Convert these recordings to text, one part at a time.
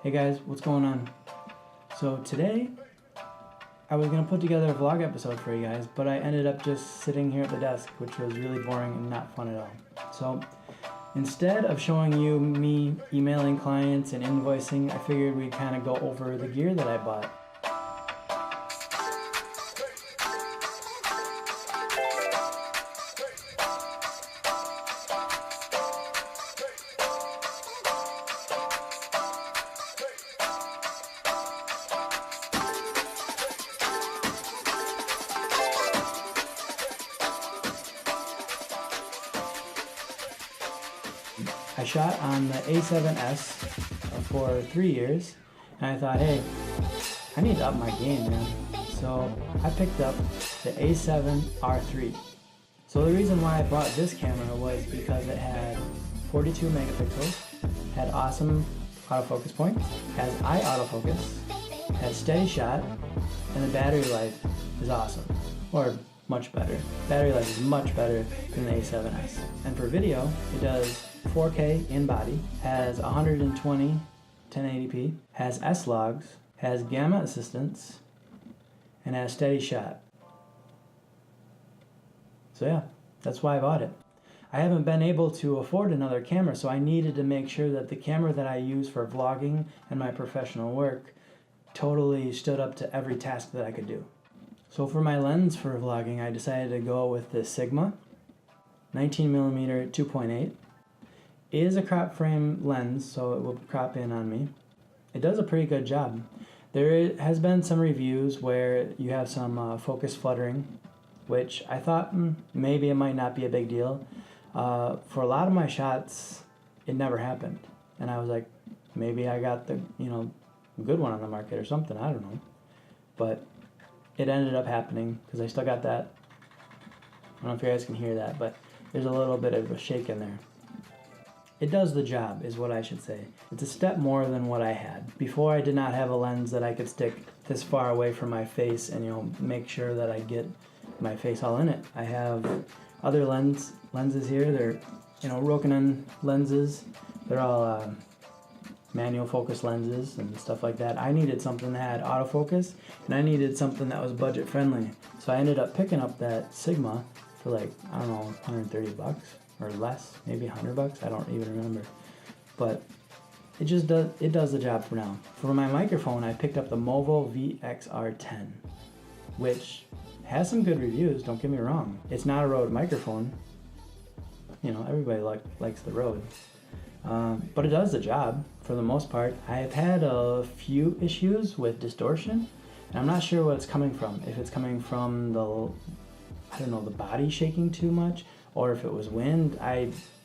Hey guys, what's going on? So today, I was going to put together a vlog episode for you guys, but I ended up just sitting here at the desk, which was really boring and not fun at all. So instead of showing you me emailing clients and invoicing, I figured we'd kind of go over the gear that I bought. I shot on the A7S for 3 years, and I thought, hey, I need to up my game, man. So I picked up the A7R3. So the reason why I bought this camera was because it had 42 megapixels, had awesome autofocus points, has eye autofocus, has steady shot, and the battery life is awesome, or much better. Battery life is much better than the A7S. And for video, it does 4K in body, has 120 1080p, has S-Logs, has gamma assistance, and has steady shot. So yeah, that's why I bought it. I haven't been able to afford another camera, so I needed to make sure that the camera that I use for vlogging and my professional work totally stood up to every task that I could do. So for my lens for vlogging, I decided to go with the Sigma 19mm 2.8. It is a crop frame lens, so it will crop in on me. It does a pretty good job. There has been some reviews where you have some focus fluttering, which I thought maybe it might not be a big deal. For a lot of my shots, it never happened. And I was like, maybe I got the good one on the market or something, I don't know. But it ended up happening because I still got that. I don't know if you guys can hear that, but there's a little bit of a shake in there. It does the job, is what I should say. It's a step more than what I had. Before, I did not have a lens that I could stick this far away from my face and make sure that I get my face all in it. I have other lenses here. They're Rokinon lenses. They're all manual focus lenses and stuff like that. I needed something that had autofocus, and I needed something that was budget friendly. So I ended up picking up that Sigma for like, I don't know, 130 bucks or less, maybe 100 bucks. I don't even remember. But it does the job for now. For my microphone, I picked up the Movo VXR10, which has some good reviews, don't get me wrong. It's not a Rode microphone. Everybody likes the Rode. But it does the job for the most part. I've had a few issues with distortion, and I'm not sure what it's coming from. If it's coming from the body shaking too much, or if it was wind,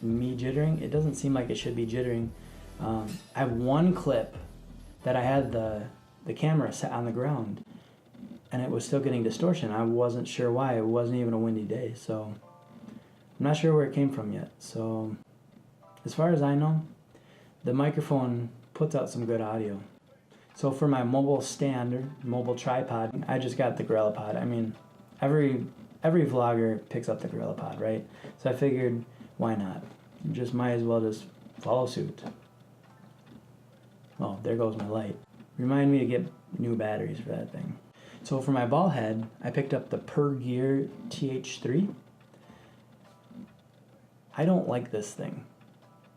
me jittering. It doesn't seem like it should be jittering. I have one clip that I had the camera set on the ground, and it was still getting distortion. I wasn't sure why. It wasn't even a windy day, so I'm not sure where it came from yet. So as far as I know, the microphone puts out some good audio. So for my mobile stand or mobile tripod, I just got the GorillaPod. I mean, every vlogger picks up the GorillaPod, right? So I figured, why not? Just might as well just follow suit. Oh, there goes my light. Remind me to get new batteries for that thing. So for my ball head, I picked up the Parish TH3. I don't like this thing.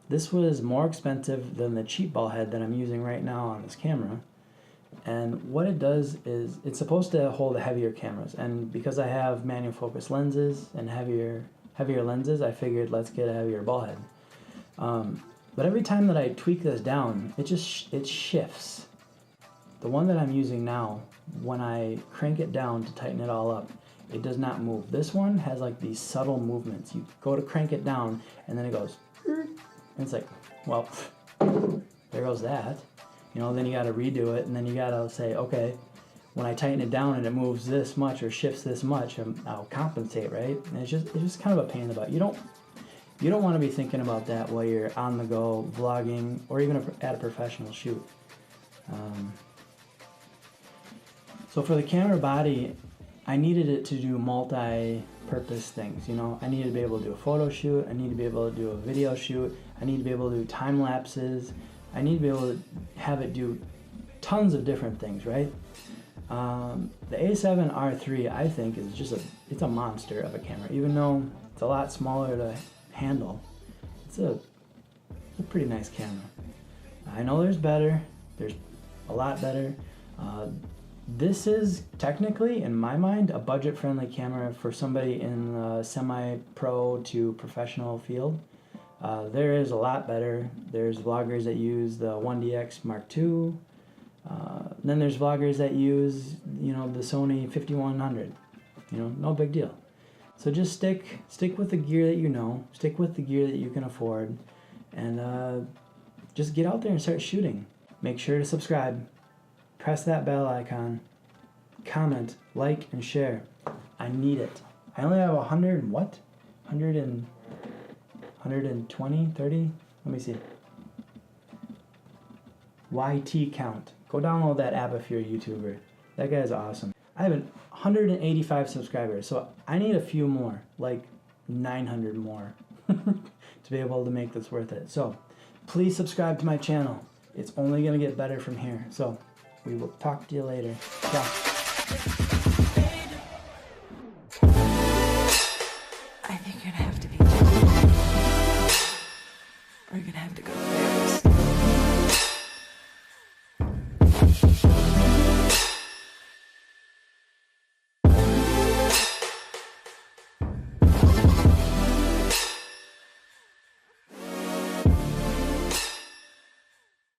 This was more expensive than the cheap ball head that I'm using right now on this camera. And what it does is it's supposed to hold heavier cameras. And because I have manual focus lenses and heavier lenses, I figured let's get a heavier ball head. But every time that I tweak this down, it shifts. The one that I'm using now, when I crank it down to tighten it all up, it does not move. This one has like these subtle movements. You go to crank it down, and then it goes, and it's like, well, there goes that. Then you got to redo it, and then you got to say, okay, when I tighten it down and it moves this much or shifts this much, I'll compensate, right? And it's just kind of a pain in the butt. You don't want to be thinking about that while you're on the go vlogging or even at a professional shoot. So for the camera body, I needed it to do multi-purpose things. I needed to be able to do a photo shoot. I need to be able to do a video shoot. I need to be able to do time lapses. I need to be able to have it do tons of different things, right? The A7R3, I think, is just it's a monster of a camera. Even though it's a lot smaller to handle, it's a pretty nice camera. I know there's better. There's a lot better. This is technically, in my mind, a budget-friendly camera for somebody in the semi-pro to professional field. There is a lot better. There's vloggers that use the 1DX Mark II. Then there's vloggers that use, the Sony 5100. No big deal. So just stick with the gear that you know, stick with the gear that you can afford, and just get out there and start shooting. Make sure to subscribe, press that bell icon, comment, like, and share. I need it. I only have 120, 30? Let me see. YT count. Go download that app if you're a YouTuber. That guy's awesome. I have 185 subscribers, so I need a few more, like 900 more, to be able to make this worth it. So please subscribe to my channel. It's only going to get better from here. So we will talk to you later. Ciao. I think you're gonna have to be. We're gonna have to go.